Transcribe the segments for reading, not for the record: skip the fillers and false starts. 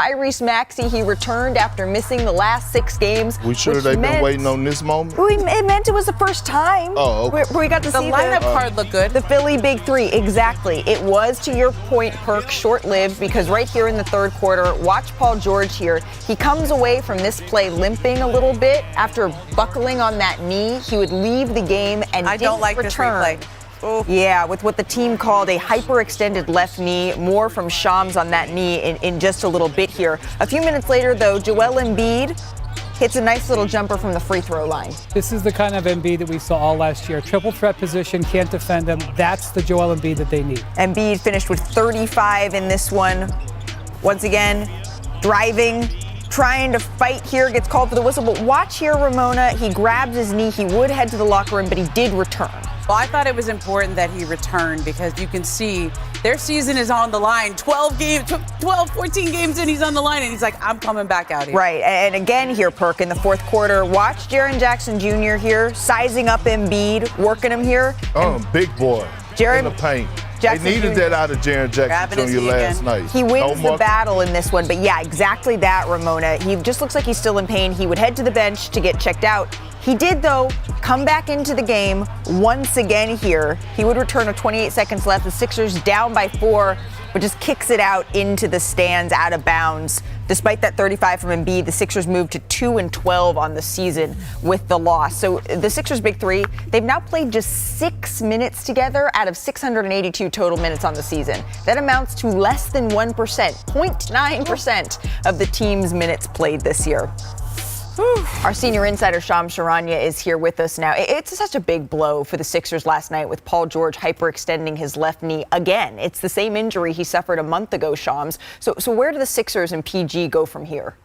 Tyrese Maxey, he returned after missing the last 6 games. We sure they've been waiting on this moment? It meant it was the first time where we got to see the lineup card looked good. The Philly Big Three, exactly. It was, to your point, Perk, short-lived, because right here in the third quarter, watch Paul George here. He comes away from this play limping a little bit after buckling on that knee. He would leave the game and I don't like return. This replay. Ooh. Yeah, with what the team called a hyperextended left knee. More from Shams on that knee in just a little bit here. A few minutes later, though, Joel Embiid hits a nice little jumper from the free throw line. This is the kind of Embiid that we saw all last year. Triple threat position, can't defend him. That's the Joel Embiid that they need. Embiid finished with 35 in this one. Once again, driving, trying to fight here, gets called for the whistle. But watch here, Ramona. He grabs his knee. He would head to the locker room, but he did return. Well, I thought it was important that he returned because you can see their season is on the line. 14 games in, he's on the line, and he's like, I'm coming back out here. Right, and again here, Perk, in the fourth quarter, watch Jaren Jackson Jr. here, sizing up Embiid, working him here. Big boy in the paint. Jackson they needed Jr. that out of Jaren Jackson Jr. last night. He wins the battle in this one, but yeah, exactly that, Ramona. He just looks like he's still in pain. He would head to the bench to get checked out. He did, though, come back into the game once again here. He would return with 28 seconds left. The Sixers down by 4, but just kicks it out into the stands, out of bounds. Despite that 35 from Embiid, the Sixers moved to 2-12 on the season with the loss. So the Sixers' Big Three, they've now played just 6 minutes together out of 682 total minutes on the season. That amounts to less than 1%, 0.9% of the team's minutes played this year. Our senior insider, Shams Charania, is here with us now. It's such a big blow for the Sixers last night with Paul George hyperextending his left knee again. It's the same injury he suffered a month ago, Shams. So where do the Sixers and PG go from here?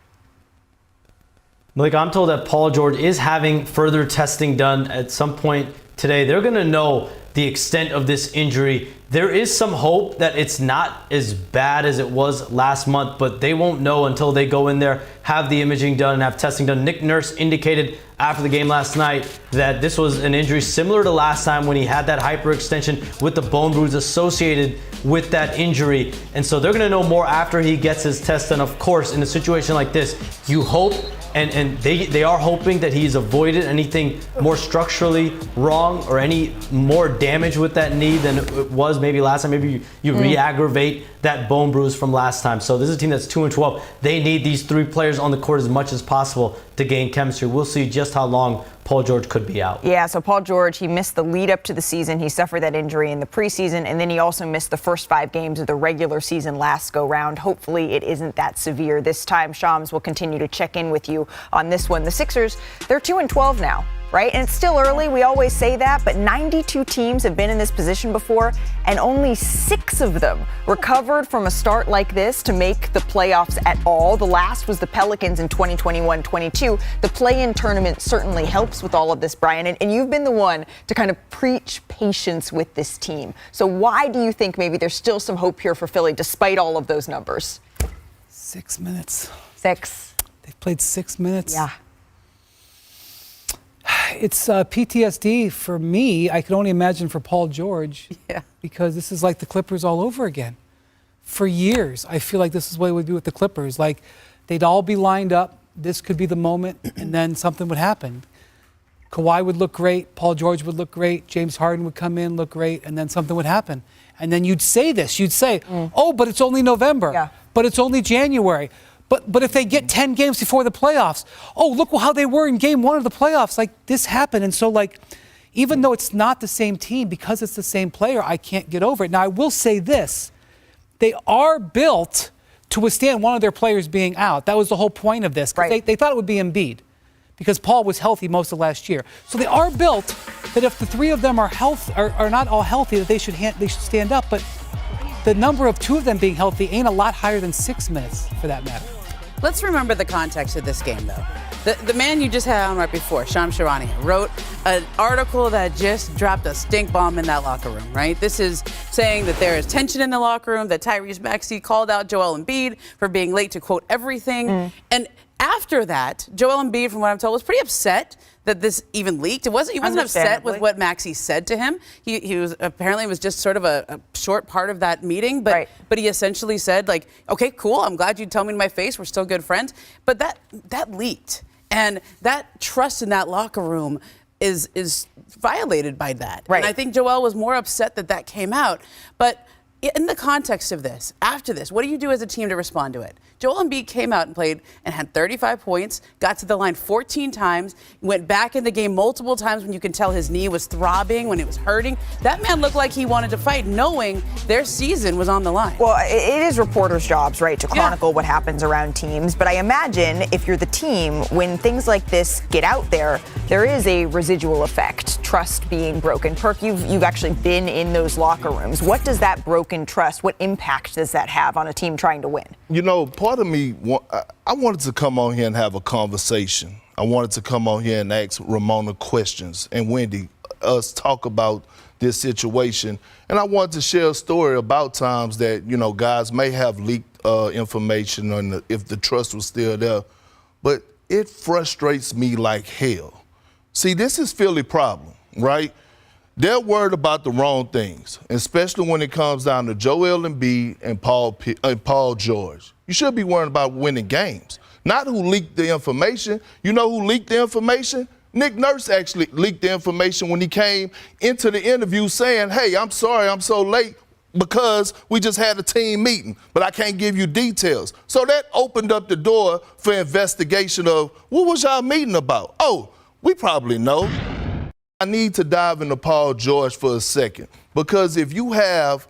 I'm told that Paul George is having further testing done at some point today. They're going to know the extent of this injury. There is some hope that it's not as bad as it was last month, but they won't know until they go in there, have the imaging done, and have testing done. Nick Nurse indicated after the game last night that this was an injury similar to last time when he had that hyperextension with the bone bruise associated with that injury. And so they're going to know more after he gets his test done. Of course, in a situation like this, you hope and they are hoping that he's avoided anything more structurally wrong or any more damage with that knee than it was maybe last time. Maybe you re-aggravate that bone bruise from last time. So this is a team that's 2-12. They need these 3 players on the court as much as possible to gain chemistry. We'll see just how long Paul George could be out. Yeah, so Paul George, he missed the lead up to the season. He suffered that injury in the preseason, and then he also missed the first 5 games of the regular season last go round. Hopefully it isn't that severe this time. Shams will continue to check in with you on this one. The Sixers, they're 2-12 now, right? And it's still early. We always say that, but 92 teams have been in this position before, and only 6 of them recovered from a start like this to make the playoffs at all. The last was the Pelicans in 2021-22. The play-in tournament certainly helps with all of this, Brian, and you've been the one to kind of preach patience with this team. So why do you think maybe there's still some hope here for Philly despite all of those numbers? 6 minutes. 6. They've played 6 minutes. Yeah. It's PTSD for me. I can only imagine for Paul George. Yeah. Because this is like the Clippers all over again. For years, I feel like this is what it would be with the Clippers. Like, they'd all be lined up. This could be the moment, and then something would happen. Kawhi would look great. Paul George would look great. James Harden would come in, look great, and then something would happen. And then you'd say this. You'd say, oh, but it's only November. Yeah. But it's only January. But if they get 10 games before the playoffs, oh, look how they were in game 1 of the playoffs. Like, this happened. And so, like, even though it's not the same team, because it's the same player, I can't get over it. Now, I will say this. They are built to withstand one of their players being out. That was the whole point of this. Right. They thought it would be Embiid because Paul was healthy most of last year. So they are built that if the 3 of them are not all healthy, that they should stand up. But the number of 2 of them being healthy ain't a lot higher than 6 minutes, for that matter. Let's remember the context of this game, though. The man you just had on right before, Shams Charania, wrote an article that just dropped a stink bomb in that locker room, right? This is saying that there is tension in the locker room, that Tyrese Maxey called out Joel Embiid for being late to quote everything. And After that, Joel Embiid, from what I'm told, was pretty upset that this even leaked. He wasn't upset with what Maxey said to him. He was apparently it was just sort of a short part of that meeting, but he essentially said, like, okay, cool, I'm glad you tell me to my face, we're still good friends. But that leaked, and that trust in that locker room is violated by that. Right. And I think Joel was more upset that came out. But in the context of this, after this, what do you do as a team to respond to it? Joel Embiid came out and played and had 35 points, got to the line 14 times, went back in the game multiple times when you can tell his knee was throbbing, when it was hurting. That man looked like he wanted to fight, knowing their season was on the line. Well, it is reporters' jobs, right, to chronicle what happens around teams. But I imagine if you're the team, when things like this get out there, there is a residual effect, trust being broken. Perk, you've actually been in those locker rooms. What does that broken trust, what impact does that have on a team trying to win? You know, part of me, I wanted to come on here and have a conversation. I wanted to come on here and ask Ramona questions and Wendy, us talk about this situation. And I wanted to share a story about times that, you know, guys may have leaked information on if the trust was still there. But it frustrates me like hell. See, this is Philly problem, right? They're worried about the wrong things, especially when it comes down to Joel Embiid and Paul George. You should be worried about winning games, not who leaked the information. You know who leaked the information? Nick Nurse actually leaked the information when he came into the interview saying, hey, I'm sorry I'm so late because we just had a team meeting, but I can't give you details. So that opened up the door for investigation of what was y'all meeting about? Oh, we probably know. I need to dive into Paul George for a second, because if you have